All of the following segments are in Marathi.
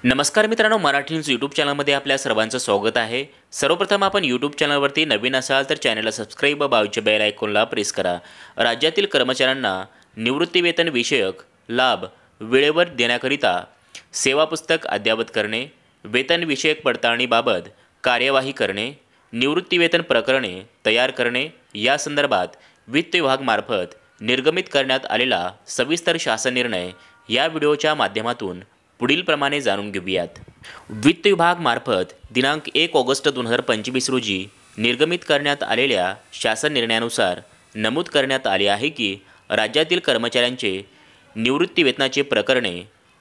नमस्कार मित्रांनो, मराठी न्यूज यूट्यूब चॅनलमध्ये आपल्या सर्वांचं स्वागत आहे। सर्वप्रथम आपण यूट्यूब चॅनलवरती नवीन असाल तर चॅनलला सबस्क्राईब व बाजूच्या बेल आयकॉनला प्रेस करा। राज्यातील कर्मचाऱ्यांना निवृत्तीवेतन विषयक लाभ वेळेवर देण्याकरिता सेवा पुस्तक अद्ययावत करणे, वेतन विषयक पडताळणीबाबत कार्यवाही करणे, निवृत्तीवेतन प्रकरणे तयार करणे या संदर्भात वित्त विभागामार्फत निर्गमित करण्यात आलेला सविस्तर शासन निर्णय या व्हिडिओच्या माध्यमातून पुढील प्रमाणे जाणून घेऊयात। वित्त विभाग मार्फत दिनांक 1 ऑगस्ट 2025 रोजी निर्गमित करण्यात आलेल्या शासन निर्णयानुसार नमूद करण्यात आले आहे की राज्यातील कर्मचाऱ्यांचे निवृत्ती वेतनाचे प्रकरणे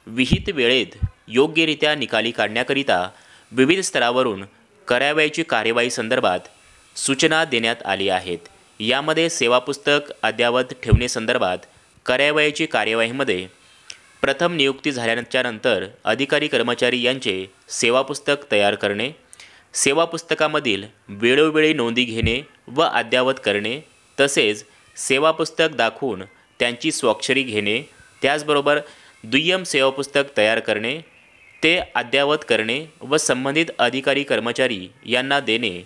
विहित वेळेत योग्यरित्या निकाली काढण्याकरिता विविध स्तरावरून करावयाची कार्यवाही संदर्भात सूचना देण्यात आली आहेत। यामध्ये सेवा पुस्तक अद्ययावत ठेवणे संदर्भात करावयाची कार्यवाहीमध्ये प्रथम नियुक्ती झाल्याच्या नंतर अधिकारी कर्मचारी यांचे सेवा पुस्तक तयार करणे, सेवा पुस्तकामधील वेळोवेळी नोंदी घेणे व अद्ययावत करणे, तसेच सेवा पुस्तक दाखवून त्यांची स्वाक्षरी घेणे, त्याचबरोबर दुय्यम सेवा पुस्तक तयार करणे, ते अद्ययावत करणे व संबंधित अधिकारी कर्मचारी यांना देणे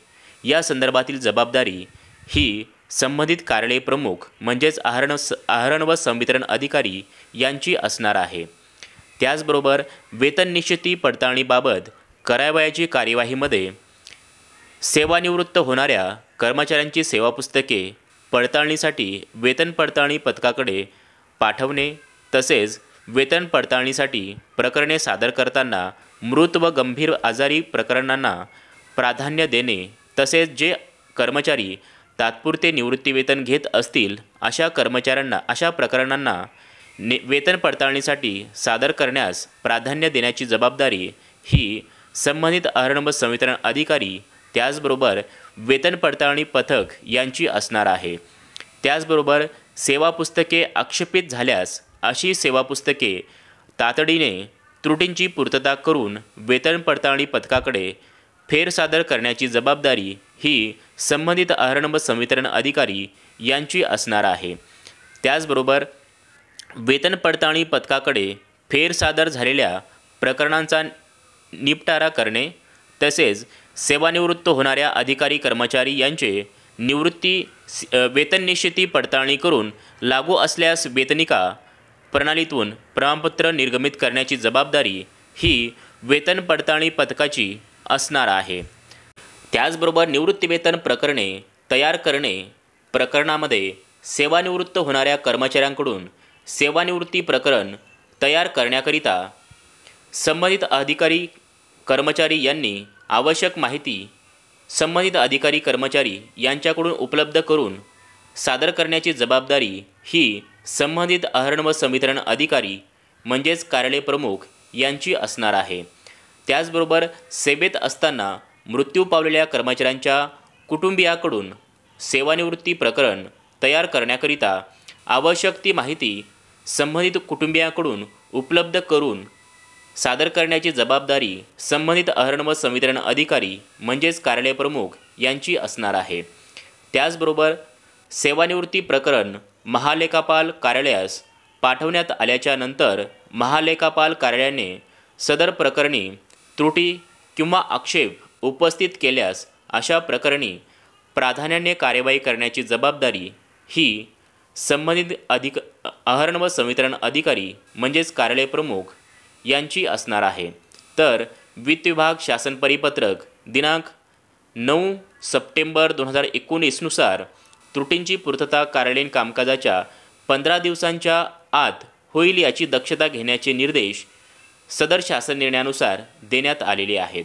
या संदर्भातील जबाबदारी ही संबंधित कार्यालय प्रमुख म्हणजेच आहरण व संवितरण अधिकारी यांची असणार आहे। त्याचबरोबर वेतन निश्चिती पडताळणीबाबत करावयाची कार्यवाहीमध्ये सेवानिवृत्त होणाऱ्या कर्मचाऱ्यांची सेवा पुस्तके पडताळणीसाठी वेतन पडताळणी पथकाकडे पाठवणे, तसेच वेतन पडताळणीसाठी प्रकरणे सादर करताना मृत व गंभीर आजारी प्रकरणांना प्राधान्य देणे, तसेच जे कर्मचारी तात्पुरते निवृत्तीवेतन घेत असतील अशा प्रकरणांना वेतन पडताळणीसाठी सादर करण्यास प्राधान्य देण्याची जबाबदारी ही संबंधित आहरण व संवितरण अधिकारी त्याचबरोबर वेतन पडताळणी पथक यांची असणार आहे। त्याचबरोबर सेवा पुस्तके आक्षेपित झाल्यास अशी सेवा पुस्तके तातडीने त्रुटींची पूर्तता करून वेतन पडताळणी पथकाकडे फेरसादर करण्याची जबाबदारी ही संबंधित आहरण व संवितरण अधिकारी यांची असणार आहे। त्याचबरोबर वेतन पडताळणी पथकाकडे फेरसादर झालेल्या प्रकरणांचा निपटारा करणे, तसेच सेवानिवृत्त होणाऱ्या अधिकारी कर्मचारी यांचे वेतन निश्चिती पडताळणी करून लागू असल्यास वेतनिका प्रणालीतून प्रमाणपत्र निर्गमित करण्याची जबाबदारी ही वेतन पडताळणी पथकाची असणार आहे। त्याचबरोबर निवृत्तीवेतन प्रकरणे तयार करणे प्रकरणामध्ये सेवानिवृत्त होणाऱ्या कर्मचाऱ्यांकडून सेवानिवृत्ती प्रकरण तयार करण्याकरिता संबंधित अधिकारी कर्मचारी यांनी आवश्यक माहिती संबंधित अधिकारी कर्मचारी यांच्याकडून उपलब्ध करून सादर करण्याची जबाबदारी ही संबंधित आहरण व संवितरण अधिकारी म्हणजेच कार्यालय प्रमुख यांची असणार आहे। त्याचबरोबर सेवेत असताना मृत्यू पावलेल्या कर्मचाऱ्यांच्या कुटुंबियाकडून सेवानिवृत्ती प्रकरण तयार करण्याकरिता आवश्यक ती माहिती संबंधित कुटुंबियाकडून उपलब्ध करून सादर करण्याची जबाबदारी संबंधित आहरण व संवितरण अधिकारी म्हणजेच कार्यालय प्रमुख यांची असणार आहे। त्याचबरोबर सेवानिवृत्ती प्रकरण महालेखापाल कार्यालयास पाठवण्यात आल्याच्या नंतर महालेखापाल कार्यालयाने सदर प्रकरणी त्रुटी किंवा आक्षेप उपस्थित केल्यास अशा प्रकरणी प्राधान्याने कार्यवाही करण्याची जबाबदारी ही संबंधित आहरण व संवितरण अधिकारी म्हणजेच कार्यालय प्रमुख यांची असणार आहे। तर वित्त विभाग शासन परिपत्रक दिनांक 9 सप्टेंबर 2019 नुसार त्रुटींची पूर्तता कार्यालयीन कामकाजाच्या 15 दिवसांच्या आत होईल याची दक्षता घेण्याचे निर्देश सदर शासन निर्णयानुसार देण्यात आलेले आहेत।